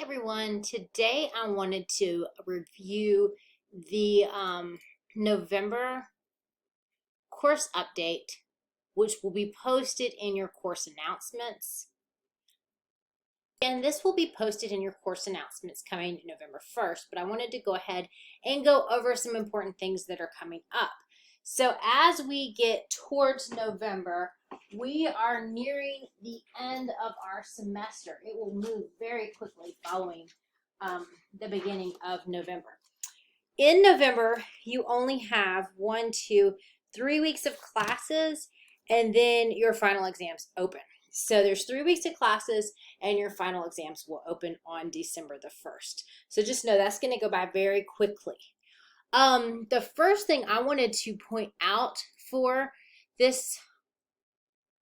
Everyone, today I wanted to review the November course update, which will be posted in your course announcements. And this will be posted in your course announcements coming November 1st, but I wanted to go ahead and go over some important things that are coming up. So as we get towards November, we are nearing the end of our semester. It will move very quickly following the beginning of November. In November, you only have 3 weeks of classes, and then your final exams open. So there's 3 weeks of classes, and your final exams will open on December the 1st. So just know that's going to go by very quickly. The first thing I wanted to point out for this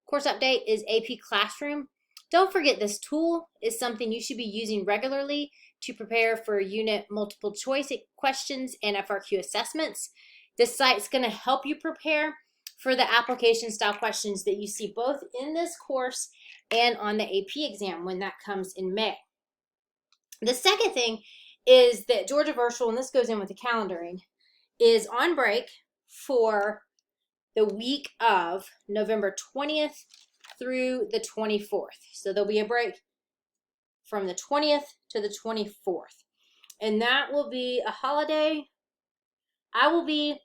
course update is AP Classroom. Don't forget, this tool is something you should be using regularly to prepare for unit multiple choice questions and FRQ assessments. This site's going to help you prepare for the application style questions that you see both in this course and on the AP exam when that comes in May. The second thing is that Georgia Virtual, and this goes in with the calendaring, is on break for the week of November 20th through the 24th. So there'll be a break from the 20th to the 24th. And that will be a holiday. I will be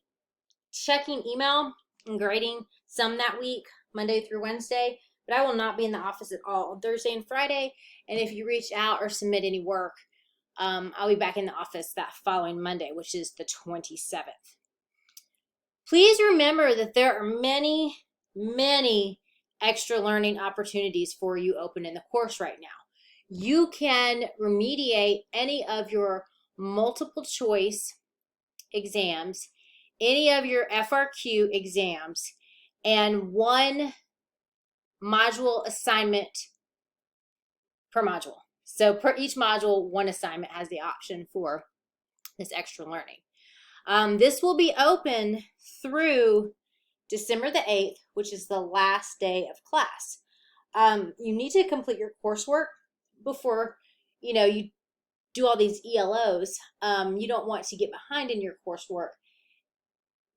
checking email and grading some that week, Monday through Wednesday, but I will not be in the office at all on Thursday and Friday. And if you reach out or submit any work, I'll be back in the office that following Monday, which is the 27th. Please remember that there are many, many extra learning opportunities for you open in the course right now. You can remediate any of your multiple choice exams, any of your FRQ exams, and one module assignment per module. So per each module, one assignment has the option for this extra learning. This will be open through December the 8th, which is the last day of class. You need to complete your coursework before you do all these ELOs. You don't want to get behind in your coursework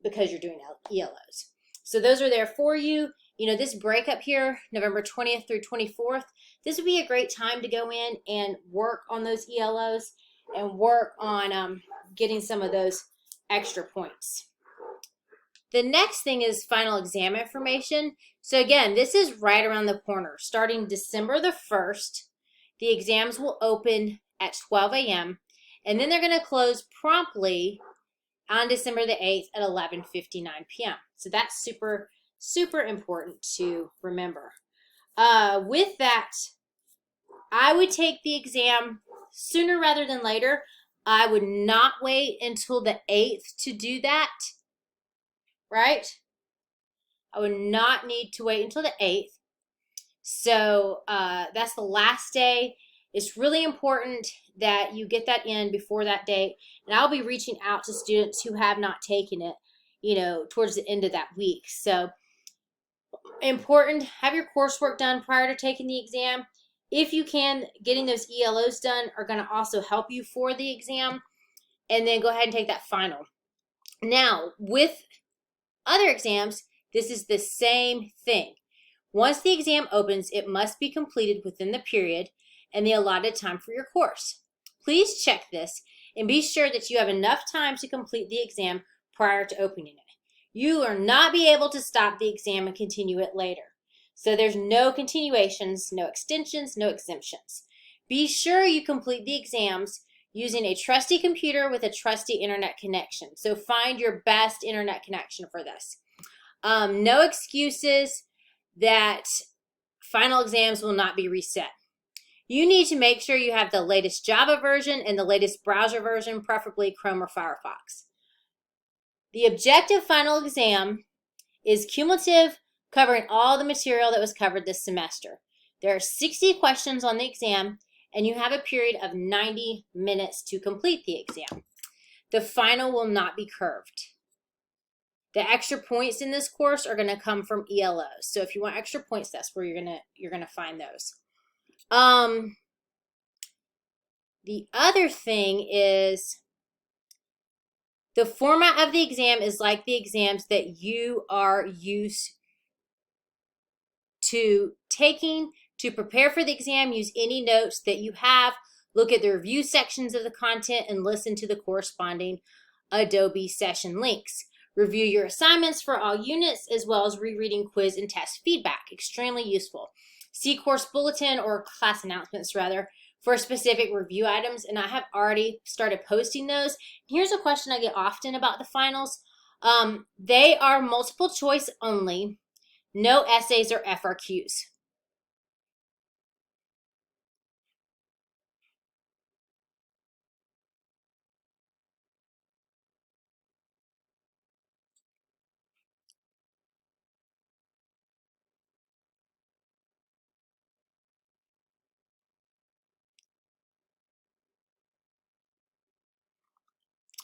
because you're doing ELOs. So those are there for you. This breakup here, November 20th through 24th, this would be a great time to go in and work on those ELOs and work on getting some of those extra points. The next thing is final exam information. So again, this is right around the corner. Starting December the 1st, the exams will open at 12 a.m. and then they're going to close promptly on December the 8th at 11:59 p.m. So that's super, super important to remember. With that, I would take the exam sooner rather than later. I would not wait until the 8th to do that, right? I would not need to wait until the 8th. So that's the last day. It's really important that you get that in before that date. And I'll be reaching out to students who have not taken it, towards the end of that week. So important, have your coursework done prior to taking the exam. If you can, getting those ELOs done are going to also help you for the exam. And then go ahead and take that final. Now, with other exams, this is the same thing. Once the exam opens, it must be completed within the period and the allotted time for your course. Please check this and be sure that you have enough time to complete the exam prior to opening it. You will not be able to stop the exam and continue it later. So there's no continuations, no extensions, no exemptions. Be sure you complete the exams using a trusty computer with a trusty internet connection. So find your best internet connection for this. No excuses that final exams will not be reset. You need to make sure you have the latest Java version and the latest browser version, preferably Chrome or Firefox. The objective final exam is cumulative, covering all the material that was covered this semester. There are 60 questions on the exam, and you have a period of 90 minutes to complete the exam. The final will not be curved. The extra points in this course are going to come from ELOs. So if you want extra points, that's where you're gonna find those. The other thing is the format of the exam is like the exams that you are used to taking to prepare for the exam. Use any notes that you have. Look at the review sections of the content and listen to the corresponding Adobe session links. Review your assignments for all units as well as rereading quiz and test feedback. Extremely useful. See course bulletin or class announcements rather for specific review items, and I have already started posting those. Here's a question I get often about the finals. They are multiple choice only, no essays or FRQs.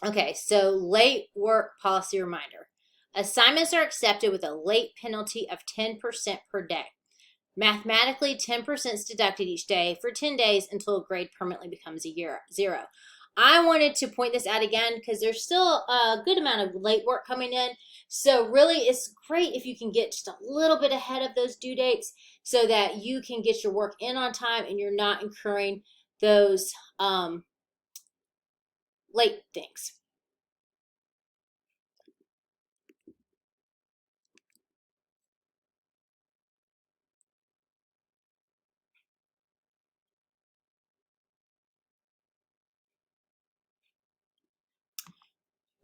Okay, so late work policy reminder. Assignments are accepted with a late penalty of 10% per day. Mathematically, 10% is deducted each day for 10 days until a grade permanently becomes a zero. I wanted to point this out again because there's still a good amount of late work coming in. So really, it's great if you can get just a little bit ahead of those due dates so that you can get your work in on time and you're not incurring those late things.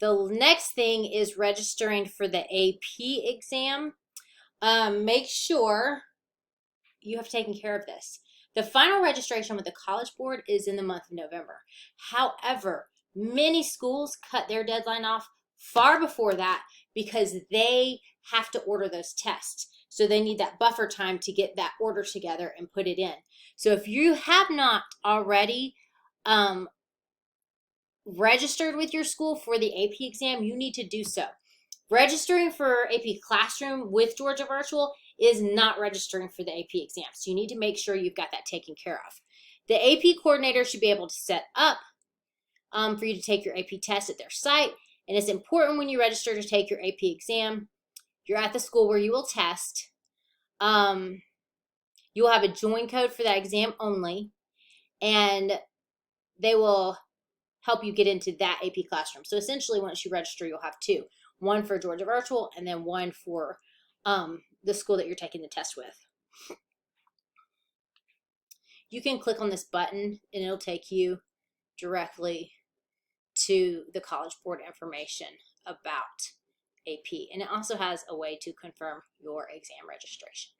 The next thing is registering for the AP exam. Make sure you have taken care of this. The final registration with the College Board is in the month of November. However, many schools cut their deadline off far before that because they have to order those tests. So they need that buffer time to get that order together and put it in. So if you have not already registered with your school for the AP exam, you need to do so. Registering for AP Classroom with Georgia Virtual is not registering for the AP exam. So you need to make sure you've got that taken care of. The AP coordinator should be able to set up for you to take your AP test at their site. And it's important when you register to take your AP exam, you're at the school where you will test. You will have a join code for that exam only, and they will help you get into that AP Classroom. So essentially, once you register, you'll have two. One for Georgia Virtual and then one for the school that you're taking the test with. You can click on this button and it'll take you directly to the College Board information about AP. And it also has a way to confirm your exam registration.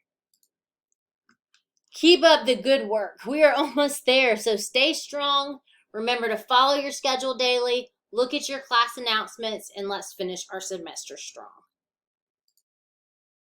Keep up the good work. We are almost there, so stay strong. Remember to follow your schedule daily, look at your class announcements, and let's finish our semester strong.